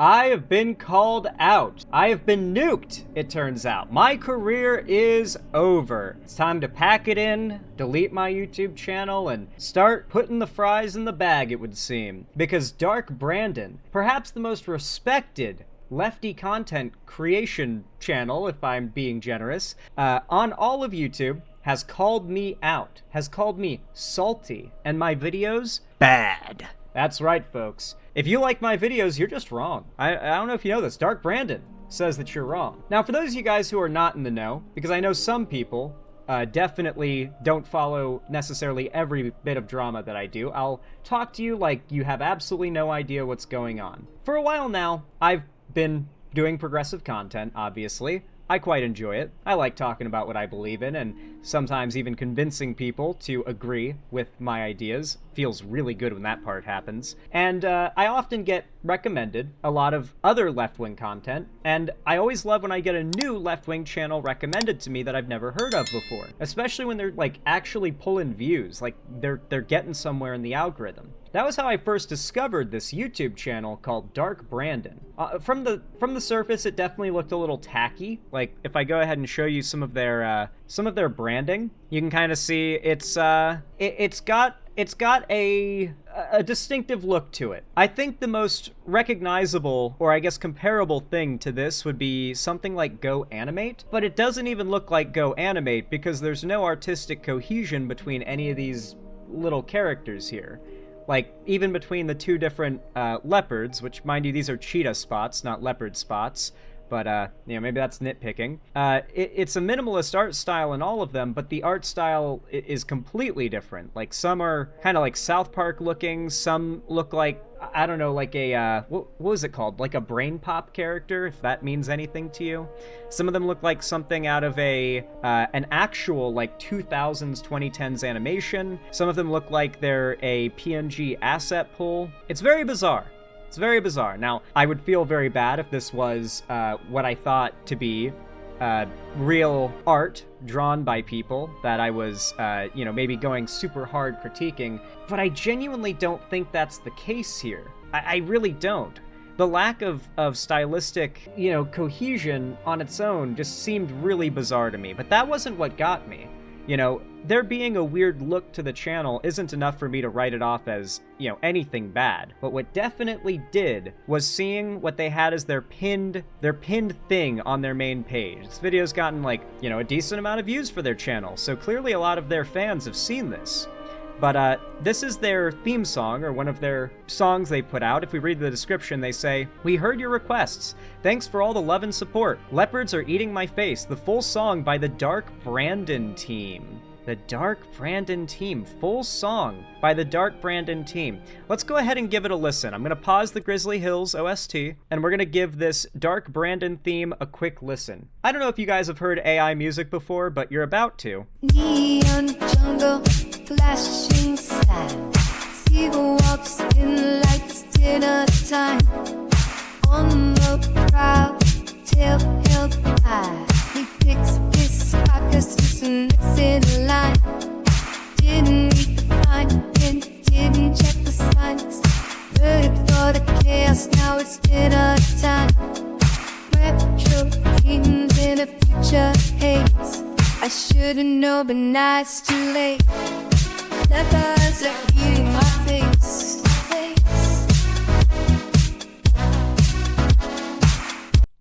I have been called out. I have been nuked, it turns out. My career is over. It's time to pack it in, delete my YouTube channel, and start putting the fries in the bag, it would seem. Because Dark Brandon, perhaps the most respected lefty content creation channel, if I'm being generous, on all of YouTube, has called me out, has called me salty, and my videos, bad. That's right, folks. If you like my videos, you're just wrong. I don't know if you know this. Dark Brandon says that you're wrong. Now, for those of you guys who are not in the know, because I know some people definitely don't follow necessarily every bit of drama that I do, I'll talk to you like you have absolutely no idea what's going on. For a while now, I've been doing progressive content, obviously. I quite enjoy it. I like talking about what I believe in, and sometimes even convincing people to agree with my ideas. Feels really good when that part happens. And I often get recommended a lot of other left-wing content, and I always love when I get a new left-wing channel recommended to me that I've never heard of before. Especially when they're, like, actually pulling views, like they're getting somewhere in the algorithm. That was how I first discovered this YouTube channel called Dark Brandon. From the surface, it definitely looked a little tacky. Like, if I go ahead and show you some of their branding, you can kind of see it's got a distinctive look to it. I think the most recognizable, or I guess comparable thing to this would be something like Go Animate, but it doesn't even look like Go Animate because there's no artistic cohesion between any of these little characters here. Like, even between the two different leopards, which, mind you, these are cheetah spots, not leopard spots, but, you know, maybe that's nitpicking. It's a minimalist art style in all of them, but the art style is completely different. Like, some are kind of like South Park looking, some look like, I don't know, like a, what was it called? Like a Brain Pop character, if that means anything to you. Some of them look like something out of an actual, like, 2000s, 2010s animation. Some of them look like they're a PNG asset pull. It's very bizarre. It's very bizarre. Now, I would feel very bad if this was what I thought to be real art drawn by people that I was, you know, maybe going super hard critiquing, but I genuinely don't think that's the case here. I really don't. The lack of stylistic, you know, cohesion on its own just seemed really bizarre to me, but that wasn't what got me. You know, there being a weird look to the channel isn't enough for me to write it off as, you know, anything bad. But what definitely did was seeing what they had as their pinned thing on their main page. This video's gotten, like, you know, a decent amount of views for their channel, so clearly a lot of their fans have seen this. But this is their theme song, or one of their songs they put out. If we read the description, they say, "We heard your requests. Thanks for all the love and support. Leopards Are Eating My Face, the full song by the Dark Brandon team." The Dark Brandon team. Full song by the Dark Brandon team. Let's go ahead and give it a listen. I'm going to pause the Grizzly Hills OST, and we're going to give this Dark Brandon theme a quick listen. I don't know if you guys have heard AI music before, but you're about to. Neon jungle, flashing sign. Eagle walks in like it's dinner time. On the prowl, tail held high. He picks his pockets and next in line. Didn't read the fine print, didn't check the signs. Ready for the chaos, now it's dinner time. Retro dreams in a future haze. I should've known, but now it's too late. Leopards are eating my face.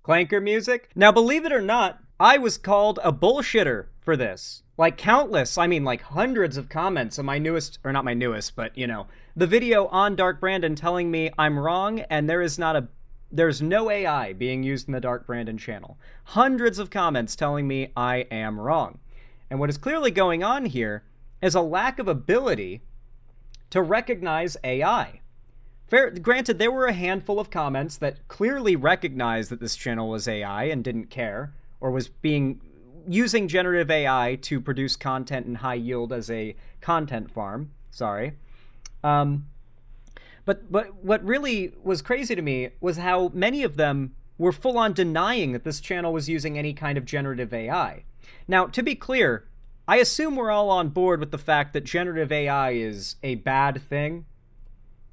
Clanker music? Now, believe it or not, I was called a bullshitter for this. Like countless, I mean like hundreds of comments on my newest, or not my newest, but you know, the video on Dark Brandon telling me I'm wrong and there's no AI being used in the Dark Brandon channel. Hundreds of comments telling me I am wrong. And what is clearly going on here is a lack of ability to recognize AI. Granted, there were a handful of comments that clearly recognized that this channel was AI and didn't care, or was using generative AI to produce content in high yield as a content farm. Sorry. But what really was crazy to me was how many of them were full on denying that this channel was using any kind of generative AI. Now, to be clear, I assume we're all on board with the fact that generative AI is a bad thing.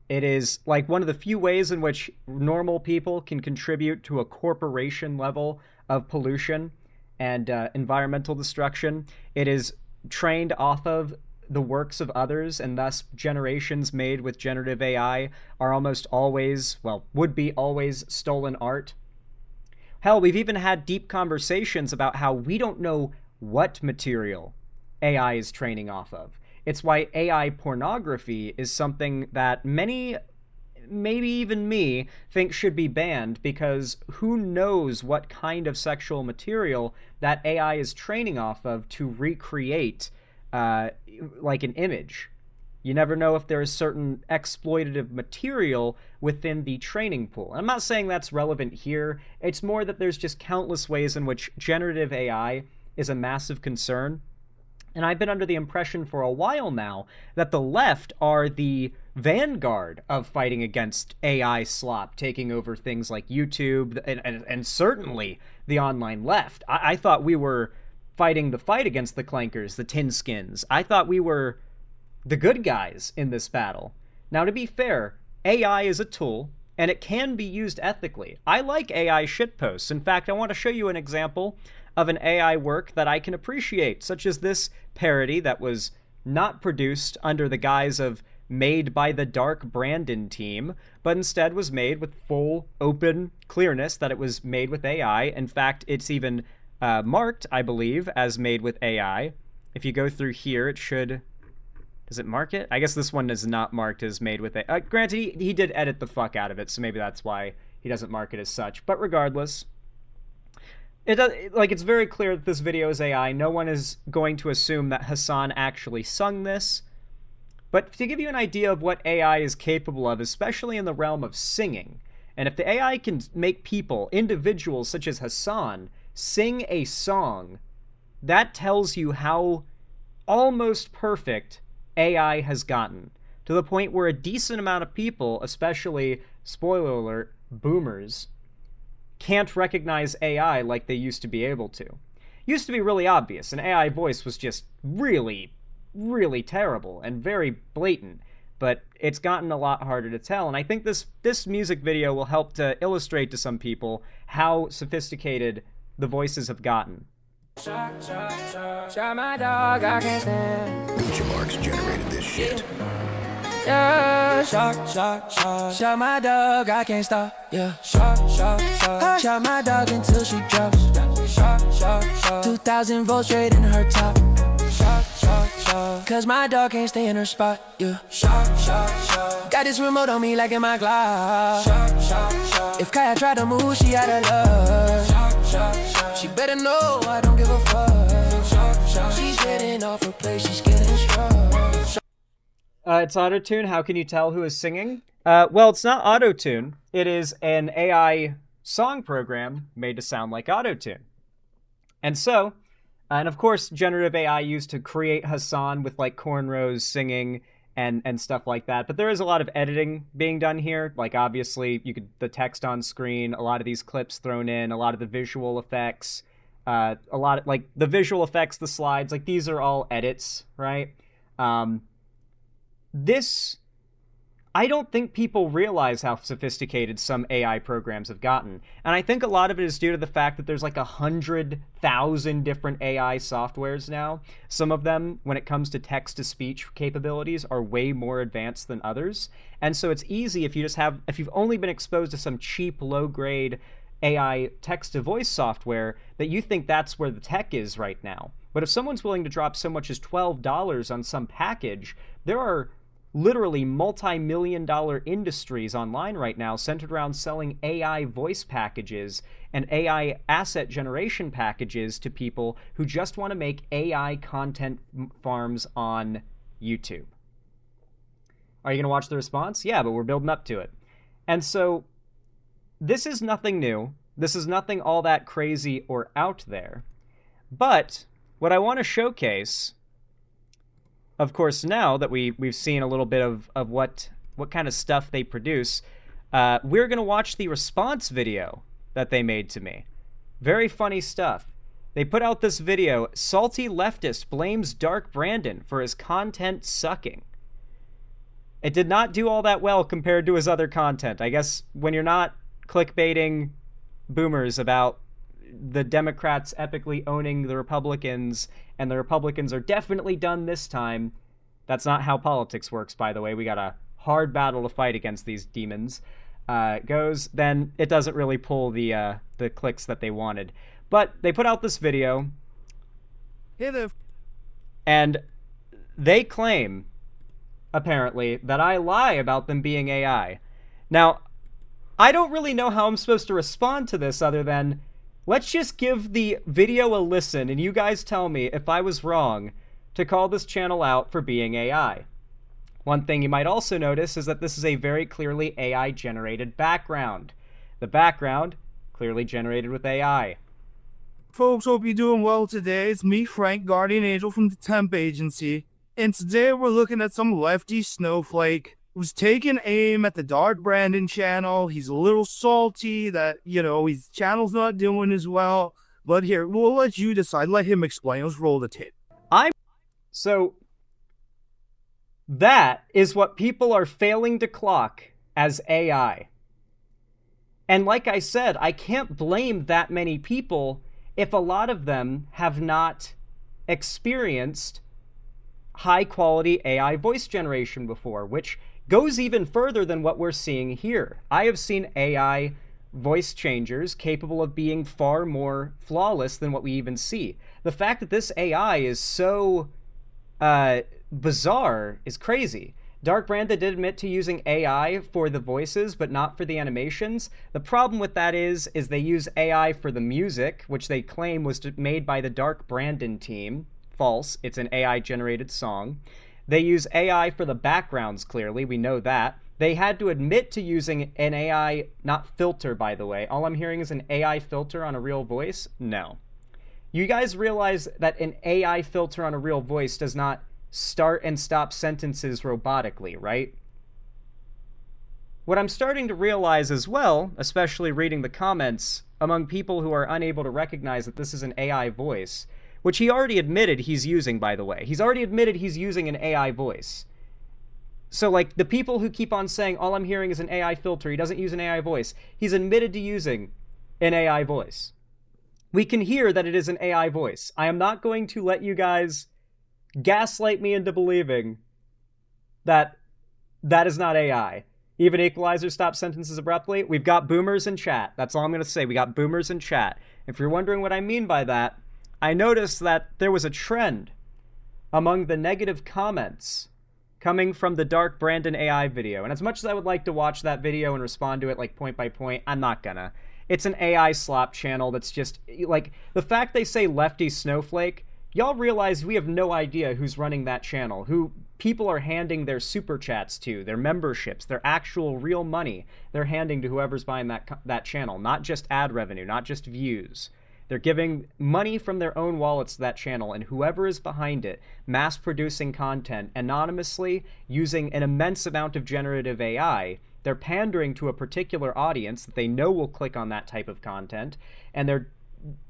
It is like one of the few ways in which normal people can contribute to a corporation level of pollution and environmental destruction. It is trained off of the works of others, and thus generations made with generative AI are almost always, well, would be always stolen art. Hell, we've even had deep conversations about how we don't know what material AI is training off of. It's why AI pornography is something that many, maybe even me, think should be banned, because who knows what kind of sexual material that AI is training off of to recreate like an image. You never know if there is certain exploitative material within the training pool. And I'm not saying that's relevant here. It's more that there's just countless ways in which generative AI is a massive concern. And I've been under the impression for a while now that the left are the vanguard of fighting against AI slop, taking over things like YouTube and certainly the online left. I thought we were fighting the fight against the clankers, the tin skins. I thought we were the good guys in this battle. Now, to be fair, AI is a tool, and it can be used ethically. I like AI shitposts. In fact, I want to show you an example of an AI work that I can appreciate, such as this parody that was not produced under the guise of made by the Dark Brandon team, but instead was made with full, open clearness that it was made with AI. In fact, it's even marked, I believe, as made with AI. If you go through here, it should... Does it mark it? I guess this one is not marked as made with AI. Granted, he did edit the fuck out of it, so maybe that's why he doesn't mark it as such. But regardless, it's very clear that this video is AI. No one is going to assume that Hassan actually sung this. But to give you an idea of what AI is capable of, especially in the realm of singing, and if the AI can make people, individuals such as Hassan, sing a song, that tells you how almost perfect AI has gotten, to the point where a decent amount of people, especially, spoiler alert, boomers, can't recognize AI like they used to be able to. Used to be really obvious. An AI voice was just really, really terrible and very blatant, but it's gotten a lot harder to tell, and I think this music video will help to illustrate to some people how sophisticated the voices have gotten. Shot my dog, I can't stand. Gucci Marks generated this shit. Yeah, shot my dog, I can't stop. Yeah, shot my dog until she drops. 2,000 volts straight in her top. Cause my dog can't stay in her spot. Yeah, got this remote on me like in my Glock. If Kaya try to move, she out of luck. She better know I don't give a fuck. She's getting off her place, she's getting strong. It's auto-tune. How can you tell who is singing? Well, it's not auto-tune. It is an AI song program made to sound like auto-tune. And so, and of course, generative AI used to create Hassan with like cornrows singing and stuff like that. But there is a lot of editing being done here. Like, obviously, the text on screen, a lot of these clips thrown in, a lot of the visual effects, a lot of, like, the visual effects, the slides, like, these are all edits, right? I don't think people realize how sophisticated some AI programs have gotten. And I think a lot of it is due to the fact that there's like 100,000 different AI softwares now. Some of them, when it comes to text-to-speech capabilities, are way more advanced than others. And so it's easy if you've only been exposed to some cheap, low-grade AI text-to-voice software, that you think that's where the tech is right now. But if someone's willing to drop so much as $12 on some package, there are literally multi-million-dollar industries online right now centered around selling AI voice packages and AI asset generation packages to people who just want to make AI content farms on YouTube. Are you going to watch the response? Yeah, but we're building up to it. And so this is nothing new. This is nothing all that crazy or out there. But what I want to showcase, of course, now that we've seen a little bit of what kind of stuff they produce, we're going to watch the response video that they made to me. Very funny stuff. They put out this video, Salty Leftist Blames Dark Brandon for His Content Sucking. It did not do all that well compared to his other content. I guess when you're not clickbaiting boomers about the Democrats epically owning the Republicans, and the Republicans are definitely done this time. That's not how politics works, by the way. We got a hard battle to fight against these demons. Goes, then it doesn't really pull the clicks that they wanted. But they put out this video, and they claim, apparently, that I lie about them being AI. Now, I don't really know how I'm supposed to respond to this other than, let's just give the video a listen, and you guys tell me if I was wrong to call this channel out for being AI. One thing you might also notice is that this is a very clearly AI-generated background. The background, clearly generated with AI. Folks, hope you're doing well today. It's me, Frank, Guardian Angel from the Temp Agency. And today we're looking at some lefty snowflake who's taking aim at the Dark Brandon channel. He's a little salty that, his channel's not doing as well. But here, we'll let you decide. Let him explain. Let's roll the tape. So, that is what people are failing to clock as AI. And like I said, I can't blame that many people if a lot of them have not experienced high-quality AI voice generation before, which goes even further than what we're seeing here. I have seen AI voice changers capable of being far more flawless than what we even see. The fact that this AI is so bizarre is crazy. Dark Brandon did admit to using AI for the voices, but not for the animations. The problem with that is they use AI for the music, which they claim was made by the Dark Brandon team. False. It's an AI-generated song. They use AI for the backgrounds, clearly. We know that. They had to admit to using an AI, not filter, by the way. All I'm hearing is an AI filter on a real voice? No. You guys realize that an AI filter on a real voice does not start and stop sentences robotically, right? What I'm starting to realize as well, especially reading the comments among people who are unable to recognize that this is an AI voice, which he already admitted he's using, by the way. He's already admitted he's using an AI voice. So, like, the people who keep on saying, all I'm hearing is an AI filter, he doesn't use an AI voice, he's admitted to using an AI voice. We can hear that it is an AI voice. I am not going to let you guys gaslight me into believing that that is not AI. Even equalizer stops sentences abruptly. We've got boomers in chat. That's all I'm going to say. We got boomers in chat. If you're wondering what I mean by that, I noticed that there was a trend among the negative comments coming from the Dark Brandon AI video. And as much as I would like to watch that video and respond to it like point by point, I'm not gonna. It's an AI slop channel that's just, like, the fact they say Lefty Snowflake, y'all realize we have no idea who's running that channel, who people are handing their super chats to, their memberships, their actual real money they're handing to whoever's buying that channel, not just ad revenue, not just views. They're giving money from their own wallets to that channel, and whoever is behind it, mass-producing content, anonymously, using an immense amount of generative AI, they're pandering to a particular audience that they know will click on that type of content, and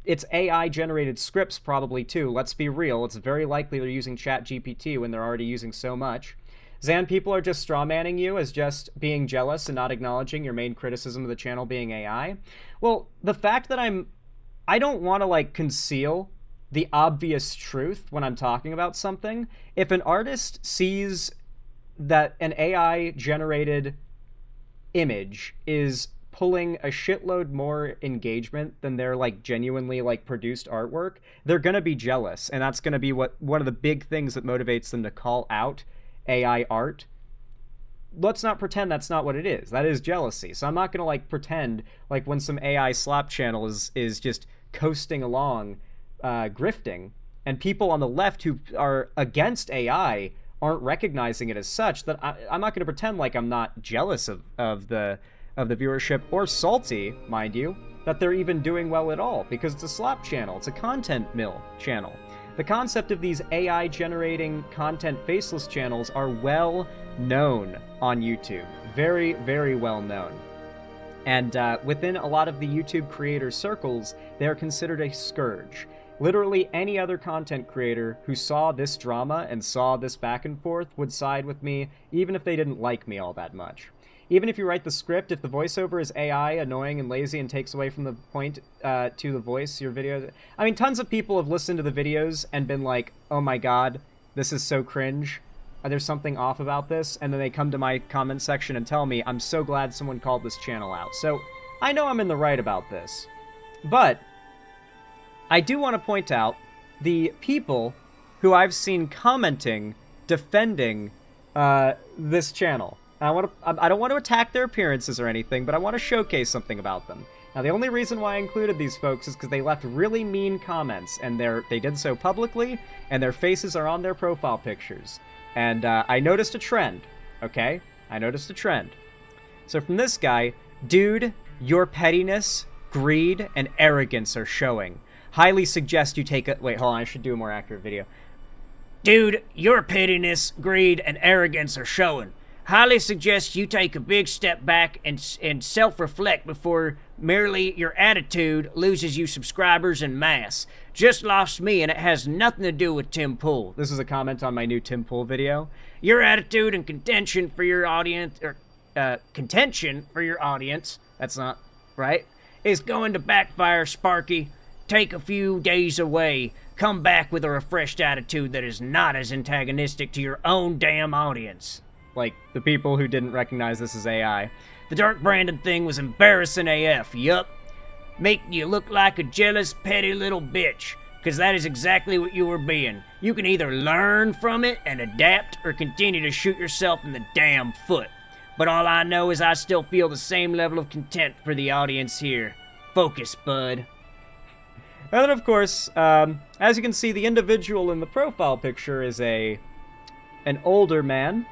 it's AI-generated scripts probably too. Let's be real, it's very likely they're using ChatGPT when they're already using so much. Zan, people are just strawmanning you as just being jealous and not acknowledging your main criticism of the channel being AI. Well, the fact that I don't want to, like, conceal the obvious truth when I'm talking about something. If an artist sees that an AI-generated image is pulling a shitload more engagement than their, like, genuinely, like, produced artwork, they're gonna be jealous, and that's gonna be one of the big things that motivates them to call out AI art. Let's not pretend that's not what it is. That is jealousy. So I'm not gonna, like, pretend like when some AI slop channel is just coasting along, grifting, and people on the left who are against AI aren't recognizing it as such, that I'm not gonna pretend like I'm not jealous of the viewership, or salty, mind you, that they're even doing well at all, because it's a slop channel, it's a content mill channel. The concept of these AI-generating content faceless channels are well known on YouTube. Very, very well known. And within a lot of the YouTube creator circles, they are considered a scourge. Literally any other content creator who saw this drama and saw this back and forth would side with me, even if they didn't like me all that much. Even if you write the script, if the voiceover is AI, annoying and lazy, and takes away from the point to the voice, your videos... I mean, tons of people have listened to the videos and been like, oh my god, this is so cringe. There's something off about this. And then they come to my comment section and tell me, I'm so glad someone called this channel out. So, I know I'm in the right about this. But I do want to point out the people who I've seen commenting, defending this channel. I don't want to attack their appearances or anything, but I want to showcase something about them. Now, the only reason why I included these folks is because they left really mean comments, and they did so publicly, and their faces are on their profile pictures. And I noticed a trend, okay? I noticed a trend. So from this guy, dude, your pettiness, greed, and arrogance are showing. Highly suggest you take a... Wait, hold on, I should do a more accurate video. Dude, your pettiness, greed, and arrogance are showing. Highly suggest you take a big step back and self-reflect before merely your attitude loses you subscribers en masse. Just lost me, and it has nothing to do with Tim Pool. This is a comment on my new Tim Pool video. Your attitude and contention for your audience, that's not right, is going to backfire, Sparky. Take a few days away. Come back with a refreshed attitude that is not as antagonistic to your own damn audience. Like, the people who didn't recognize this as AI. The Dark Brandon thing was embarrassing AF, yup. Making you look like a jealous, petty little bitch. Because that is exactly what you were being. You can either learn from it and adapt, or continue to shoot yourself in the damn foot. But all I know is I still feel the same level of contempt for the audience here. Focus, bud. And then, of course, as you can see, the individual in the profile picture is an older man,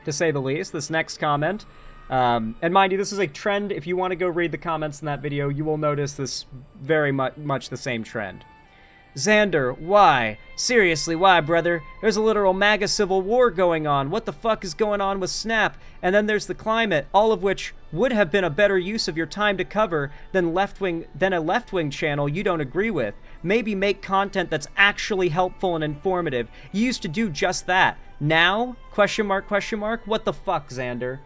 to say the least. This next comment, and mind you, this is a trend. If you want to go read the comments in that video, you will notice this very much the same trend. Xander, why? Seriously, why, brother? There's a literal MAGA civil war going on. What the fuck is going on with Snap? And then there's the climate, all of which would have been a better use of your time to cover than a left-wing channel you don't agree with. Maybe make content that's actually helpful and informative. You used to do just that. Now? Question mark, what the fuck, Xander?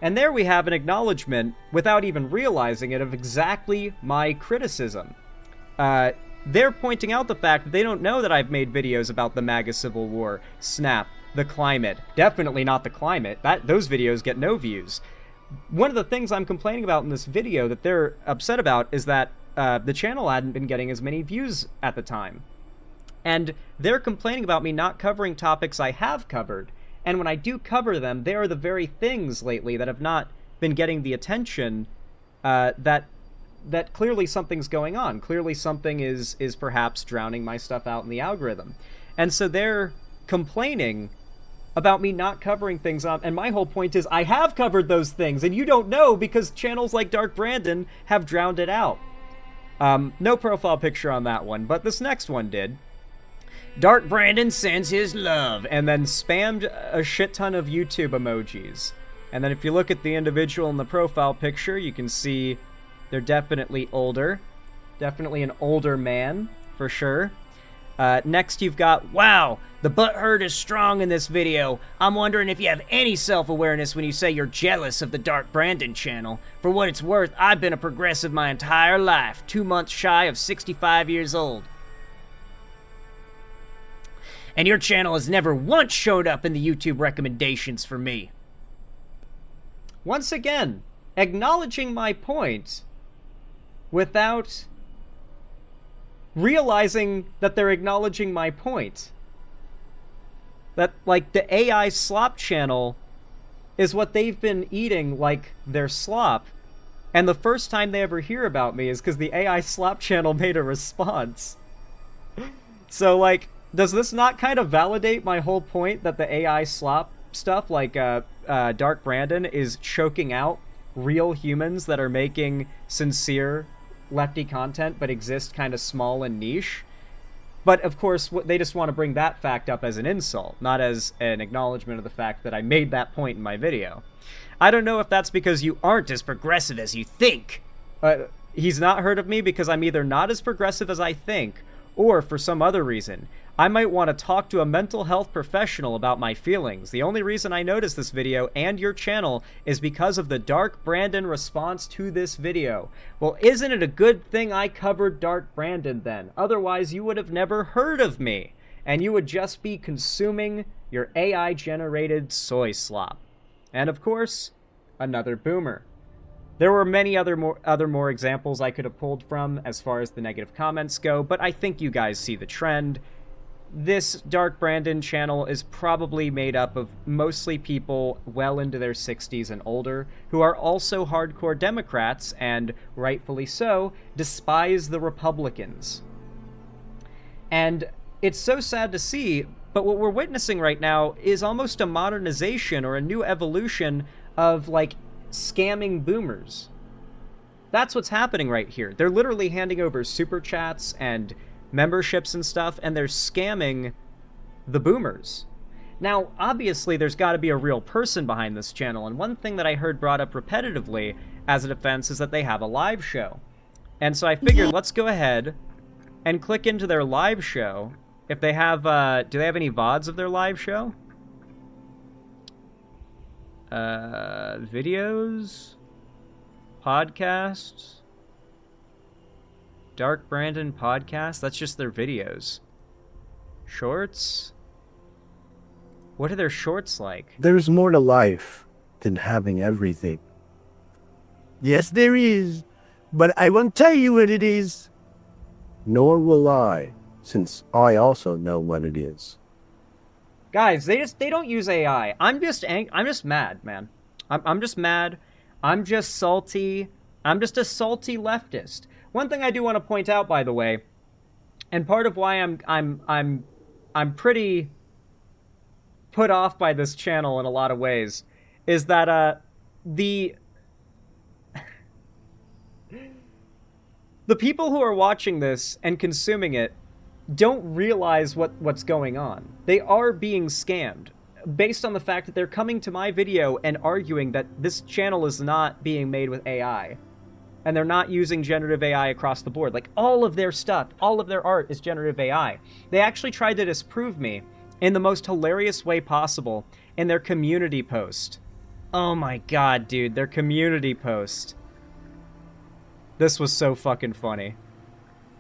And there we have an acknowledgement, without even realizing it, of exactly my criticism. They're pointing out the fact that they don't know that I've made videos about the MAGA Civil War, Snap, the climate. Definitely not the climate. Those videos get no views. One of the things I'm complaining about in this video that they're upset about is that the channel hadn't been getting as many views at the time. And they're complaining about me not covering topics I have covered. And when I do cover them, they are the very things lately that have not been getting the attention that clearly something's going on. Clearly something is perhaps drowning my stuff out in the algorithm. And so they're complaining about me not covering things on, and my whole point is I have covered those things, and you don't know because channels like Dark Brandon have drowned it out. No profile picture on that one, but this next one did. Dark Brandon sends his love, and then spammed a shit ton of YouTube emojis. And then if you look at the individual in the profile picture, you can see they're definitely older. Definitely an older man, for sure. Next you've got, wow, the butthurt is strong in this video. I'm wondering if you have any self-awareness when you say you're jealous of the Dark Brandon channel. For what it's worth, I've been a progressive my entire life, 2 months shy of 65 years old. And your channel has never once showed up in the YouTube recommendations for me. Once again, acknowledging my point without realizing that they're acknowledging my point. That, like, the AI slop channel is what they've been eating like their slop. And the first time they ever hear about me is because the AI slop channel made a response. So, like, does this not kind of validate my whole point that the AI slop stuff, like Dark Brandon, is choking out real humans that are making sincere lefty content but exist kind of small and niche? But of course they just want to bring that fact up as an insult, not as an acknowledgement of the fact that I made that point in my video. I don't know if that's because you aren't as progressive as you think. He's not heard of me because I'm either not as progressive as I think, Or for some other reason, I might want to talk to a mental health professional about my feelings. The only reason I noticed this video and your channel is because of the Dark Brandon response to this video. Well, isn't it a good thing I covered Dark Brandon then? Otherwise, you would have never heard of me, and you would just be consuming your AI-generated soy slop. And of course, another boomer. There were many other more examples I could have pulled from as far as the negative comments go, but I think you guys see the trend. This Dark Brandon channel is probably made up of mostly people well into their 60s and older who are also hardcore Democrats and, rightfully so, despise the Republicans. And it's so sad to see, but what we're witnessing right now is almost a modernization or a new evolution of, like, scamming boomers. That's what's happening right here. They're literally handing over super chats and memberships and stuff, and they're scamming the boomers. Now, obviously, there's got to be a real person behind this channel, and one thing that I heard brought up repetitively as a defense is that they have a live show. And so I figured, let's go ahead and click into their live show. If they have, do they have any VODs of their live show? Videos, podcasts, Dark Brandon podcast. That's just their videos. Shorts. What are their shorts like? There's more to life than having everything. Yes, there is, but I won't tell you what it is. Nor will I, since I also know what it is. Guys, they don't use AI. I'm just mad, man. I'm just mad. I'm just salty. I'm just a salty leftist. One thing I do want to point out, by the way, and part of why I'm pretty put off by this channel in a lot of ways, is that the people who are watching this and consuming it don't realize what's going on. They are being scammed based on the fact that they're coming to my video and arguing that this channel is not being made with AI. And they're not using generative AI across the board. Like, all of their stuff, all of their art is generative AI. They actually tried to disprove me in the most hilarious way possible in their community post. Oh my god, dude, their community post. This was so fucking funny.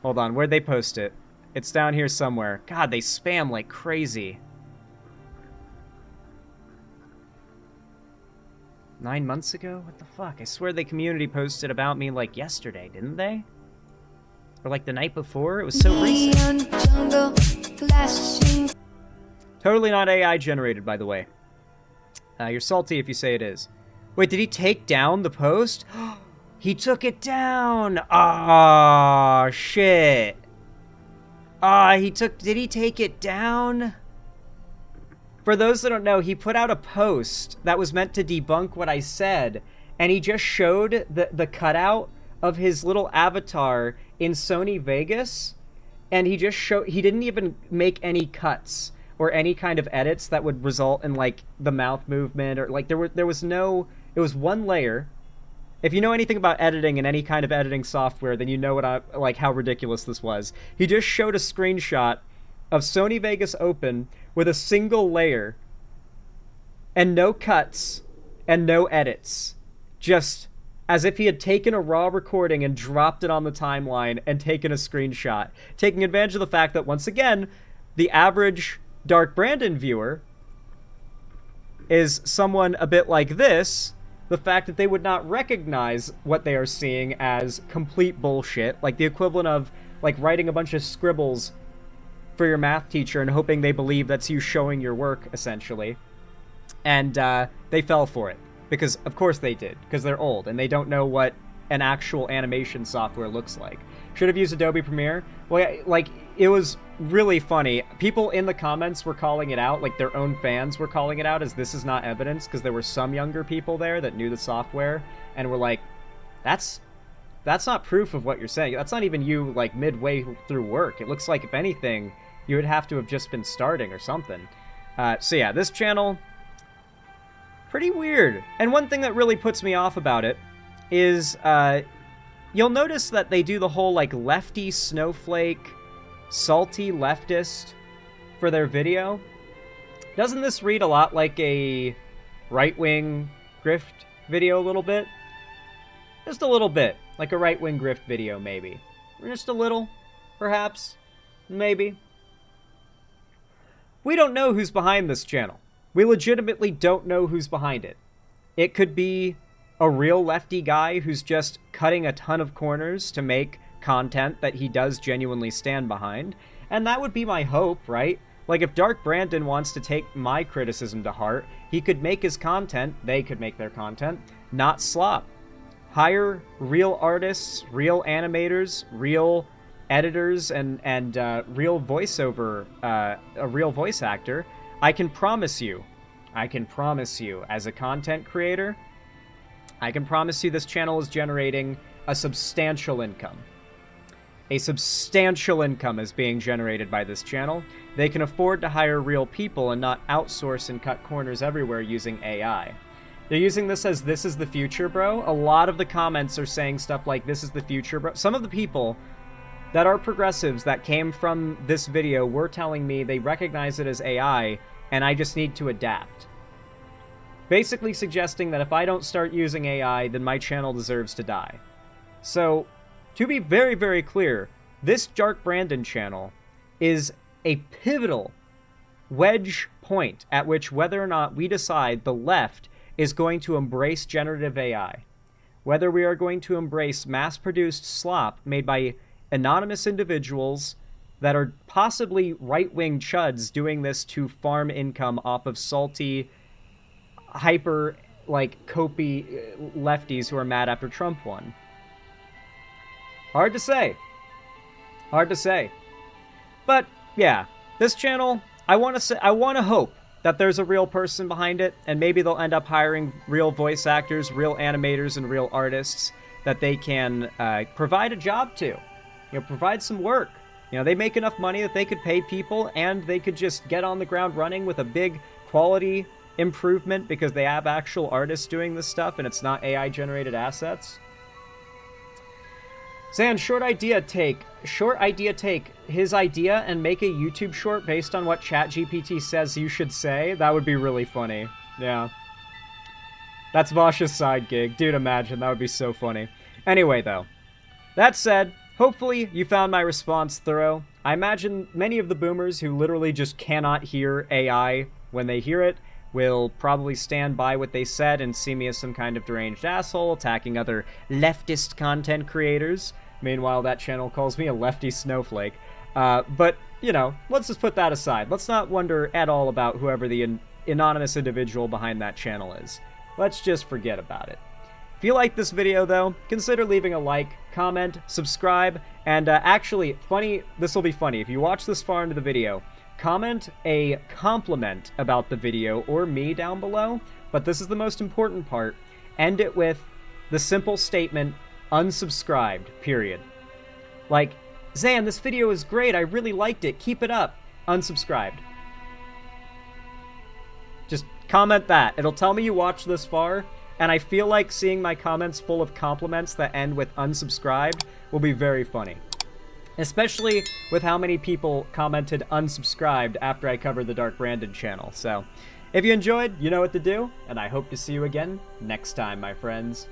Hold on, where'd they post it? It's down here somewhere. God, they spam like crazy. 9 months ago? What the fuck? I swear they community posted about me like yesterday, didn't they? Or like the night before? It was so recent. Totally not AI generated, by the way. You're salty if you say it is. Wait, did he take down the post? He took it down! Ah, shit. Did he take it down? For those that don't know, he put out a post that was meant to debunk what I said, and he just showed the cutout of his little avatar in Sony Vegas, and he didn't even make any cuts or any kind of edits that would result in, like, the mouth movement, or, like, there was no, it was one layer. If you know anything about editing and any kind of editing software, then you know how ridiculous this was. He just showed a screenshot of Sony Vegas Open with a single layer and no cuts and no edits. Just as if he had taken a raw recording and dropped it on the timeline and taken a screenshot, taking advantage of the fact that, once again, the average Dark Brandon viewer is someone a bit like this. The fact that they would not recognize what they are seeing as complete bullshit, like the equivalent of, like, writing a bunch of scribbles for your math teacher and hoping they believe that's you showing your work, essentially. And they fell for it, because of course they did, because they're old and they don't know what an actual animation software looks like. Should have used Adobe Premiere. Well, yeah, like, it was really funny. People in the comments were calling it out, like their own fans were calling it out as this is not evidence, because there were some younger people there that knew the software and were like, that's not proof of what you're saying. That's not even you, like, midway through work. It looks like, if anything, you would have to have just been starting or something. So yeah, this channel, pretty weird. And one thing that really puts me off about it is, you'll notice that they do the whole, like, lefty snowflake salty leftist for their video. Doesn't this read a lot like a right-wing grift video a little bit? Just a little bit. Like a right-wing grift video, maybe. Just a little, perhaps. Maybe. We don't know who's behind this channel. We legitimately don't know who's behind it. It could be a real lefty guy who's just cutting a ton of corners to make content that he does genuinely stand behind. And that would be my hope, right? Like, if Dark Brandon wants to take my criticism to heart, he could make his content, they could make their content, not slop. Hire real artists, real animators, real editors, and real voiceover, a real voice actor. I can promise you, as a content creator, I can promise you this channel is generating a substantial income. A substantial income is being generated by this channel. They can afford to hire real people and not outsource and cut corners everywhere using AI. They're using this as this is the future, bro. A lot of the comments are saying stuff like this is the future, bro. Some of the people that are progressives that came from this video were telling me they recognize it as AI and I just need to adapt. Basically suggesting that if I don't start using AI, then my channel deserves to die. So, to be very, very clear, this Dark Brandon channel is a pivotal wedge point at which whether or not we decide the left is going to embrace generative AI. Whether we are going to embrace mass-produced slop made by anonymous individuals that are possibly right-wing chuds doing this to farm income off of salty, hyper, like, copy lefties who are mad after Trump won. Hard to say. Hard to say. But, yeah, this channel, I want to hope that there's a real person behind it, and maybe they'll end up hiring real voice actors, real animators, and real artists that they can provide a job to. You know, provide some work. You know, they make enough money that they could pay people, and they could just get on the ground running with a big quality improvement because they have actual artists doing this stuff, and it's not AI-generated assets. Zan, short idea take his idea and make a YouTube short based on what ChatGPT says you should say. That would be really funny. Yeah. That's Vash's side gig. Dude, imagine. That would be so funny. Anyway, though. That said, hopefully you found my response thorough. I imagine many of the boomers who literally just cannot hear AI when they hear it will probably stand by what they said and see me as some kind of deranged asshole attacking other leftist content creators. Meanwhile, that channel calls me a lefty snowflake. But, you know, let's just put that aside. Let's not wonder at all about whoever the anonymous individual behind that channel is. Let's just forget about it. If you like this video, though, consider leaving a like, comment, subscribe, and actually, this will be funny. If you watch this far into the video, comment a compliment about the video or me down below, but this is the most important part. End it with the simple statement, unsubscribed, period. Like, Zan, this video is great, I really liked it, keep it up, unsubscribed. Just comment that. It'll tell me you watched this far, and I feel like seeing my comments full of compliments that end with unsubscribed will be very funny. Especially with how many people commented unsubscribed after I covered the Dark Brandon channel. So, if you enjoyed, you know what to do, and I hope to see you again next time, my friends.